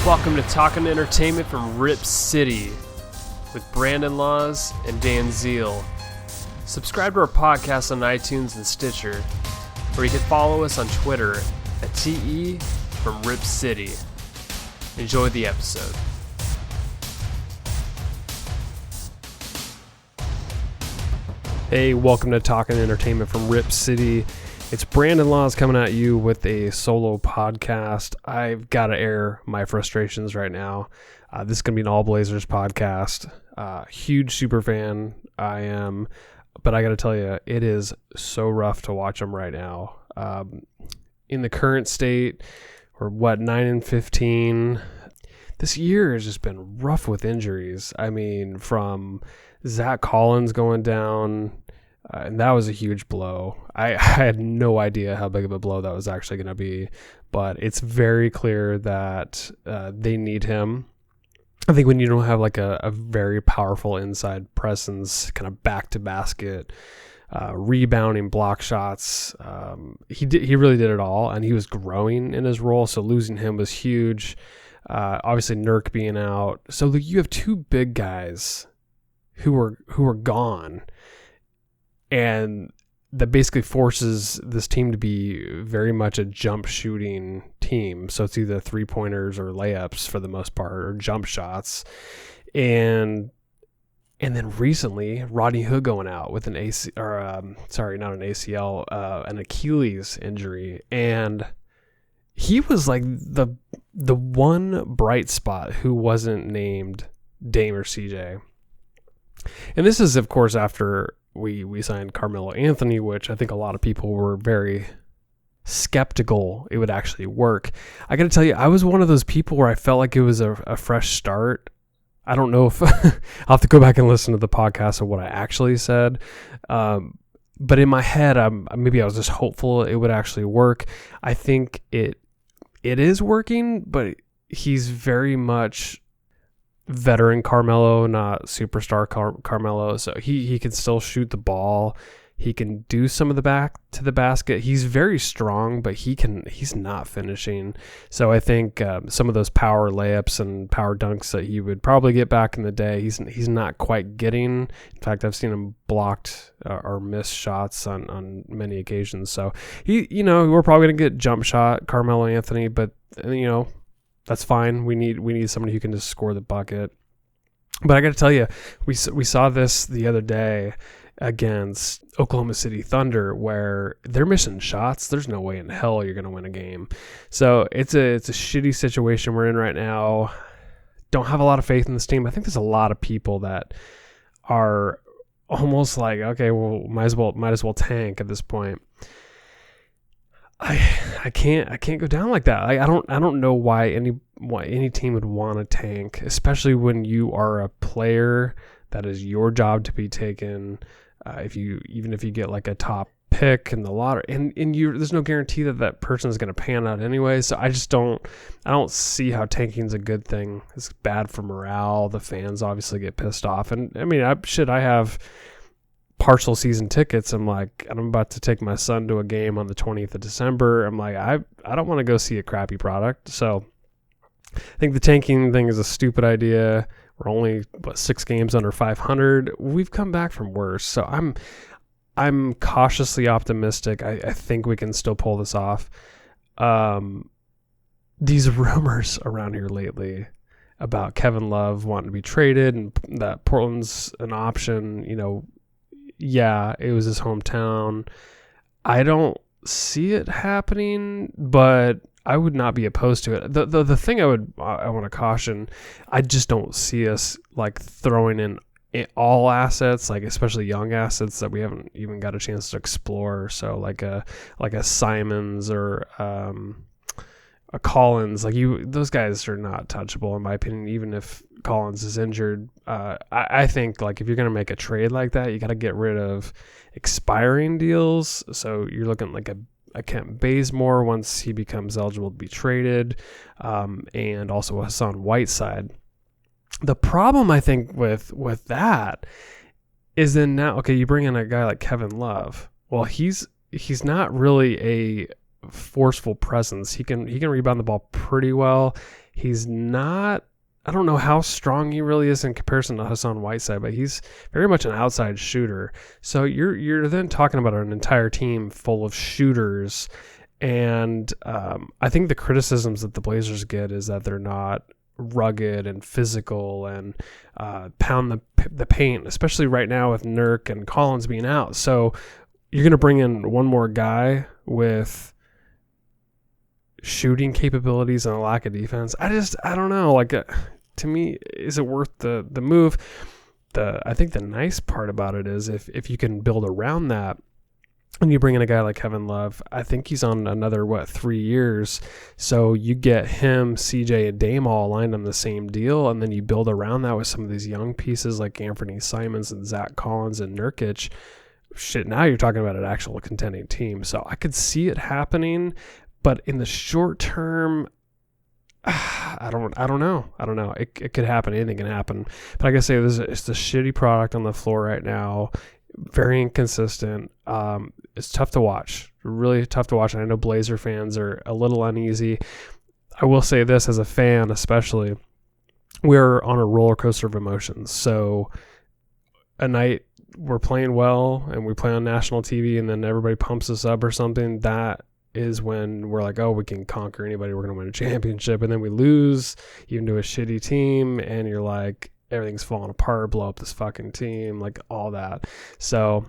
Welcome to Talkin' Entertainment from Rip City with Brandon Laws and Dan Zeal. Subscribe to our podcast on iTunes and Stitcher, or you can follow us on Twitter at TE from Rip City. Enjoy the episode. Hey, welcome to Talkin' Entertainment from Rip City. It's Brandon Laws coming at you with a solo podcast. I've got to air my frustrations right now. This is going to be an All Blazers podcast. Huge super fan I am, but I got to tell you, it is so rough to watch them right now. In the current state, we're 9-15. This year has just been rough with injuries. I mean, from Zach Collins going down, and that was a huge blow. I had no idea how big of a blow that was actually going to be, but it's very clear that they need him. I think when you don't have like a very powerful inside presence, kind of back to basket, rebounding, block shots, he really did it all, and he was growing in his role. So losing him was huge. Obviously Nurk being out, so you have two big guys who are gone. And that basically forces this team to be very much a jump shooting team. So it's either 3-pointers or layups for the most part, or jump shots. And then recently, Rodney Hood going out with an an Achilles injury. And he was like the one bright spot who wasn't named Dame or CJ. And this is, of course, after we signed Carmelo Anthony, which I think a lot of people were very skeptical it would actually work. I got to tell you, I was one of those people where I felt like it was a fresh start. I don't know if I'll have to go back and listen to the podcast of what I actually said. But in my head, maybe I was just hopeful it would actually work. I think it is working, but he's very much veteran Carmelo, not superstar Carmelo. So he can still shoot the ball. He can do some of the back to the basket. He's very strong, but he's not finishing. So I think some of those power layups and power dunks that he would probably get back in the day, he's not quite getting. In fact, I've seen him blocked or missed shots on many occasions. So we're probably gonna get jump shot Carmelo Anthony, but that's fine. We need somebody who can just score the bucket. But I got to tell you, we saw this the other day against Oklahoma City Thunder, where they're missing shots. There's no way in hell you're going to win a game. So it's a shitty situation we're in right now. Don't have a lot of faith in this team. I think there's a lot of people that are almost like, okay, well, might as well tank at this point. I can't go down like that. I don't know why any team would want to tank, especially when you are a player that is your job to be taken. Even if you get like a top pick in the lottery, and there's no guarantee that person is going to pan out anyway. So I don't see how tanking is a good thing. It's bad for morale. The fans obviously get pissed off, and I mean, I have partial season tickets. I'm about to take my son to a game on the 20th of December. I'm like, I don't want to go see a crappy product. So I think the tanking thing is a stupid idea. We're only 6 games under 500. We've come back from worse. So I'm cautiously optimistic. I think we can still pull this off. These rumors around here lately about Kevin Love wanting to be traded and that Portland's an option, yeah, it was his hometown. I don't see it happening, but I would not be opposed to it. The thing I want to caution, I just don't see us like throwing in all assets, like especially young assets that we haven't even got a chance to explore. So like a Simons or a Collins, those guys are not touchable in my opinion, even if Collins is injured. I think like if you're going to make a trade like that, you got to get rid of expiring deals. So you're looking like a Kent Bazemore once he becomes eligible to be traded, and also Hassan Whiteside. The problem I think with that is then now, okay, you bring in a guy like Kevin Love. Well, he's not really a forceful presence. He can rebound the ball pretty well. He's not, I don't know how strong he really is in comparison to Hassan Whiteside, but he's very much an outside shooter. So you're then talking about an entire team full of shooters. And I think the criticisms that the Blazers get is that they're not rugged and physical and pound the paint, especially right now with Nurk and Collins being out. So you're going to bring in one more guy with shooting capabilities and a lack of defense. I don't know. Like, to me, is it worth the move? I think the nice part about it is if you can build around that, and you bring in a guy like Kevin Love, I think he's on another, 3 years. So you get him, CJ, and Dame all aligned on the same deal, and then you build around that with some of these young pieces like Anthony Simons and Zach Collins and Nurkic. Shit, now you're talking about an actual contending team. So I could see it happening, but in the short term, I don't know. It could happen. Anything can happen. But like I say, it's a shitty product on the floor right now. Very inconsistent. It's tough to watch. Really tough to watch. And I know Blazer fans are a little uneasy. I will say this as a fan, especially, we're on a roller coaster of emotions. So a night we're playing well and we play on national TV and then everybody pumps us up or something, that is when we're like, oh, we can conquer anybody. We're going to win a championship. And then we lose even to a shitty team. And you're like, everything's falling apart, blow up this fucking team, like all that. So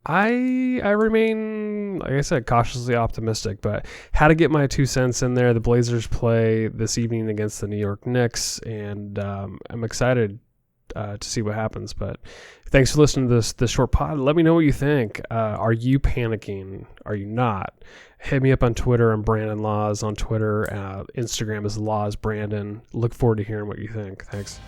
I remain, like I said, cautiously optimistic, but had to get my 2 cents in there. The Blazers play this evening against the New York Knicks, and I'm excited to see what happens. But thanks for listening to this short pod. Let me know what you think. Are you panicking? Are you not? Hit me up on Twitter. I'm Brandon Laws on Twitter. Instagram is Laws Brandon. Look forward to hearing what you think. Thanks.